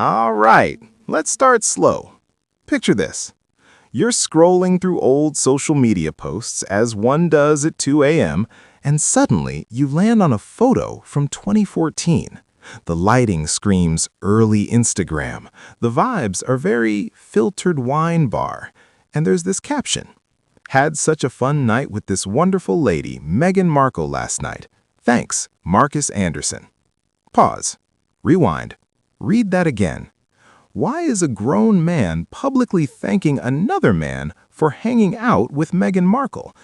All right, let's start slow. Picture this. You're scrolling through old social media posts as one does at 2 a.m., and suddenly you land on a photo from 2014. The lighting screams early Instagram. The vibes are very filtered wine bar. And there's this caption. Had such a fun night with this wonderful lady, Meghan Markle, last night. Thanks, Marcus Anderson. Pause. Rewind. Read that again. Why is a grown man publicly thanking another man for hanging out with Meghan Markle?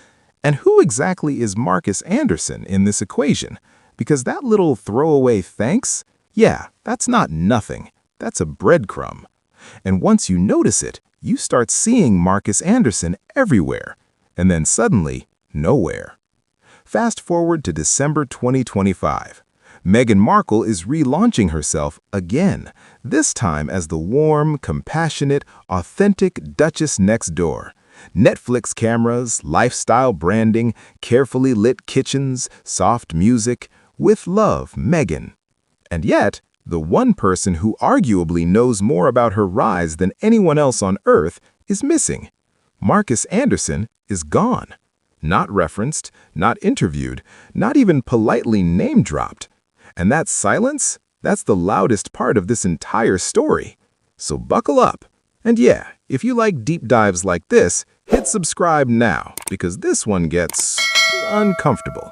And who exactly is Marcus Anderson in this equation? Because that little throwaway thanks, yeah, that's not nothing. That's a breadcrumb. And once you notice it, you start seeing Marcus Anderson everywhere. And then suddenly, nowhere. Fast forward to December 2025. Meghan Markle is relaunching herself again, this time as the warm, compassionate, authentic Duchess next door. Netflix cameras, lifestyle branding, carefully lit kitchens, soft music. With love, Meghan. And yet, the one person who arguably knows more about her rise than anyone else on earth is missing. Marcus Anderson is gone. Not referenced, not interviewed, not even politely name-dropped. And that silence, that's the loudest part of this entire story. So buckle up. And yeah, if you like deep dives like this, hit subscribe now, because this one gets uncomfortable.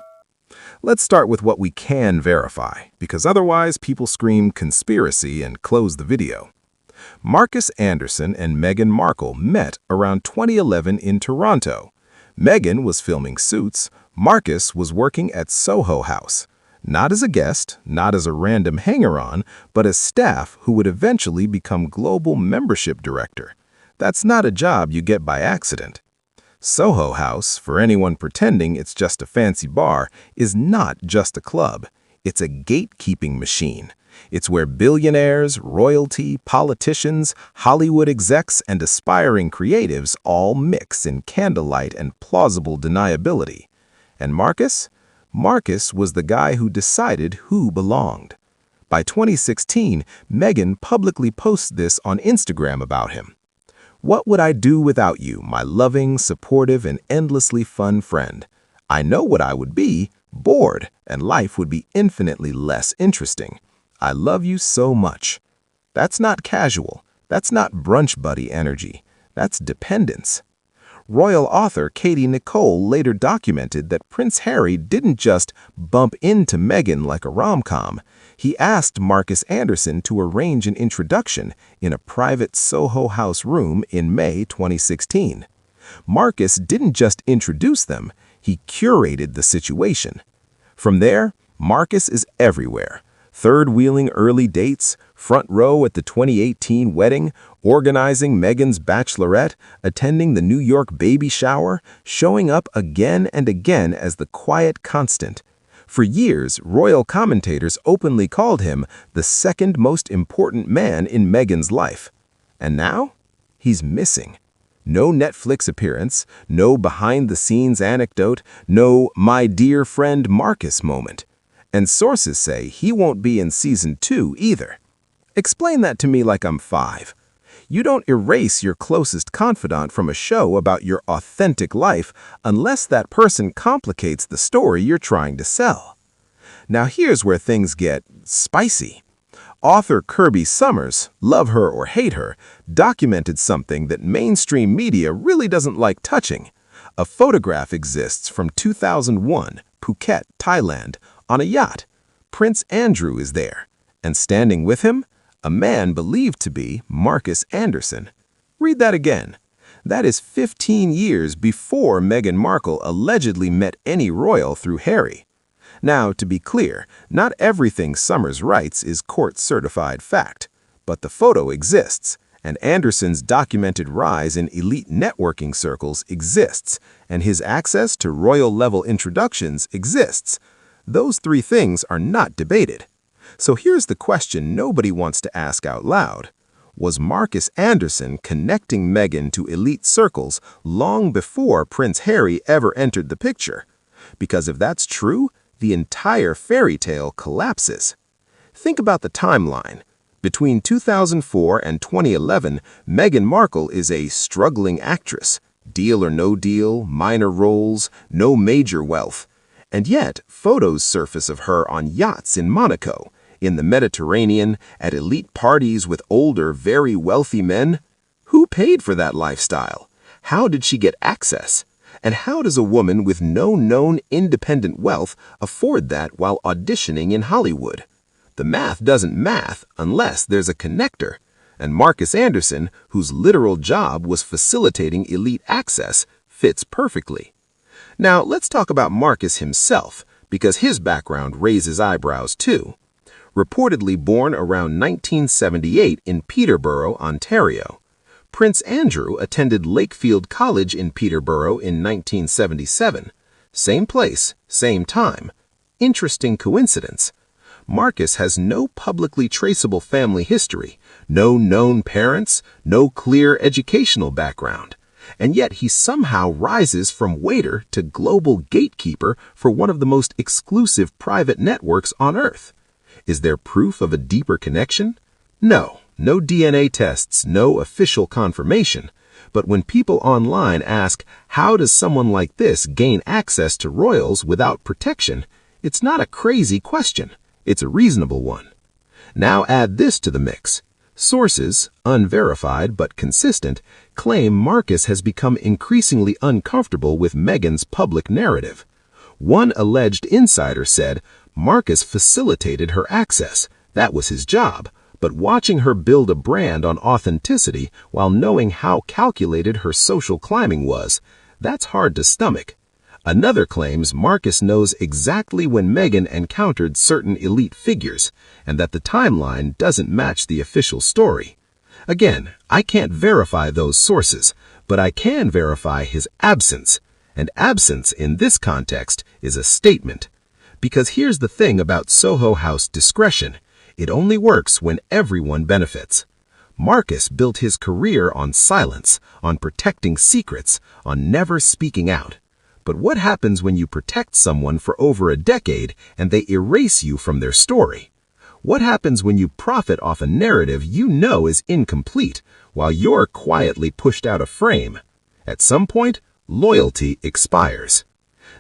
Let's start with what we can verify, because otherwise people scream conspiracy and close the video. Marcus Anderson and Meghan Markle met around 2011 in Toronto. Meghan was filming Suits, Marcus was working at Soho House. Not as a guest, not as a random hanger-on, but as staff who would eventually become global membership director. That's not a job you get by accident. Soho House, for anyone pretending it's just a fancy bar, is not just a club. It's a gatekeeping machine. It's where billionaires, royalty, politicians, Hollywood execs, and aspiring creatives all mix in candlelight and plausible deniability. And Marcus? Marcus was the guy who decided who belonged. By 2016, Meghan publicly posts this on Instagram about him. What would I do without you, my loving, supportive, and endlessly fun friend? I know what I would be, bored, and life would be infinitely less interesting. I love you so much. That's not casual. That's not brunch buddy energy. That's dependence. Royal author Katie Nicole later documented that Prince Harry didn't just bump into Meghan like a rom-com. He asked Marcus Anderson to arrange an introduction in a private Soho House room in May 2016. Marcus didn't just introduce them, he curated the situation. From there, Marcus is everywhere. Third-wheeling early dates, front row at the 2018 wedding, organizing Meghan's bachelorette, attending the New York baby shower, showing up again and again as the quiet constant. For years, royal commentators openly called him the second most important man in Meghan's life. And now, he's missing. No Netflix appearance, no behind-the-scenes anecdote, no "my dear friend Marcus" moment. And sources say he won't be in season 2 either. Explain that to me like I'm 5. You don't erase your closest confidant from a show about your authentic life unless that person complicates the story you're trying to sell. Now here's where things get spicy. Author Kirby Summers, love her or hate her, documented something that mainstream media really doesn't like touching. A photograph exists from 2001, Phuket, Thailand, on a yacht. Prince Andrew is there, and standing with him, a man believed to be Marcus Anderson. Read that again. That is 15 years before Meghan Markle allegedly met any royal through Harry. Now, to be clear, not everything Summers writes is court-certified fact, but the photo exists, and Anderson's documented rise in elite networking circles exists, and his access to royal-level introductions exists. Those 3 things are not debated. So here's the question nobody wants to ask out loud. Was Marcus Anderson connecting Meghan to elite circles long before Prince Harry ever entered the picture? Because if that's true, the entire fairy tale collapses. Think about the timeline. Between 2004 and 2011, Meghan Markle is a struggling actress. Deal or no deal, minor roles, no major wealth. And yet, photos surface of her on yachts in Monaco, in the Mediterranean, at elite parties with older, very wealthy men. Who paid for that lifestyle? How did she get access? And how does a woman with no known independent wealth afford that while auditioning in Hollywood? The math doesn't math unless there's a connector. And Marcus Anderson, whose literal job was facilitating elite access, fits perfectly. Now, let's talk about Marcus himself, because his background raises eyebrows too. Reportedly born around 1978 in Peterborough, Ontario, Prince Andrew attended Lakefield College in Peterborough in 1977. Same place, same time. Interesting coincidence. Marcus has no publicly traceable family history, no known parents, no clear educational background. And yet he somehow rises from waiter to global gatekeeper for one of the most exclusive private networks on Earth. Is there proof of a deeper connection? No DNA tests, no official confirmation. But when people online ask, how does someone like this gain access to royals without protection? It's not a crazy question. It's a reasonable one. Now add this to the mix. Sources, unverified but consistent, claim Marcus has become increasingly uncomfortable with Meghan's public narrative. One alleged insider said Marcus facilitated her access. That was his job. But watching her build a brand on authenticity while knowing how calculated her social climbing was, that's hard to stomach. Another claims Marcus knows exactly when Meghan encountered certain elite figures, and that the timeline doesn't match the official story. Again, I can't verify those sources, but I can verify his absence. And absence in this context is a statement. Because here's the thing about Soho House discretion. It only works when everyone benefits. Marcus built his career on silence, on protecting secrets, on never speaking out. But what happens when you protect someone for over a decade and they erase you from their story? What happens when you profit off a narrative you know is incomplete while you're quietly pushed out of frame? At some point, loyalty expires.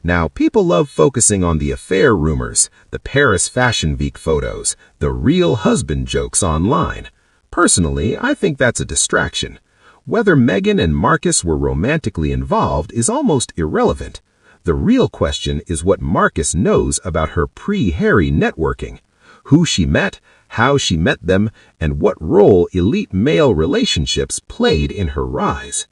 Now, people love focusing on the affair rumors, the Paris Fashion Week photos, the real husband jokes online. Personally, I think that's a distraction. Whether Meghan and Marcus were romantically involved is almost irrelevant. The real question is what Marcus knows about her pre-Harry networking, who she met, how she met them, and what role elite male relationships played in her rise.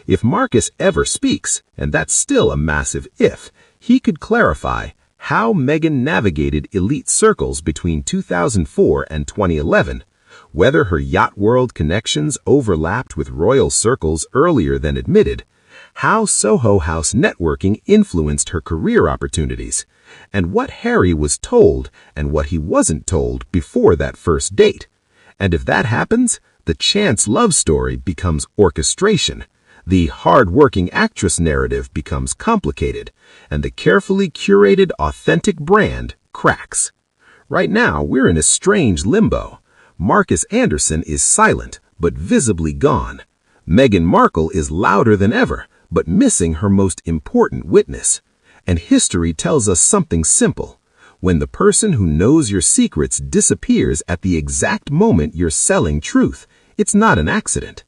If Marcus ever speaks, and that's still a massive if, he could clarify how Meghan navigated elite circles between 2004 and 2011, whether her yacht world connections overlapped with royal circles earlier than admitted, how Soho House networking influenced her career opportunities, and what Harry was told and what he wasn't told before that first date. And if that happens, the chance love story becomes orchestration. The hard-working actress narrative becomes complicated, and the carefully curated authentic brand cracks. Right now, we're in a strange limbo. Marcus Anderson is silent, but visibly gone. Meghan Markle is louder than ever, but missing her most important witness. And history tells us something simple. When the person who knows your secrets disappears at the exact moment you're selling truth, it's not an accident.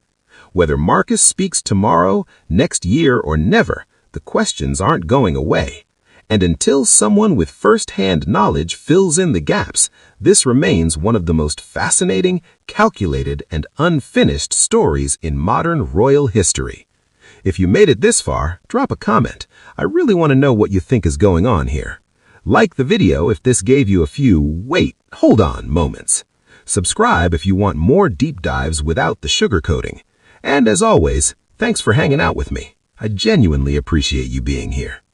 Whether Marcus speaks tomorrow, next year, or never, the questions aren't going away. And until someone with first-hand knowledge fills in the gaps, this remains one of the most fascinating, calculated, and unfinished stories in modern royal history. If you made it this far, drop a comment. I really want to know what you think is going on here. Like the video if this gave you a few wait, hold on moments. Subscribe if you want more deep dives without the sugarcoating. And as always, thanks for hanging out with me. I genuinely appreciate you being here.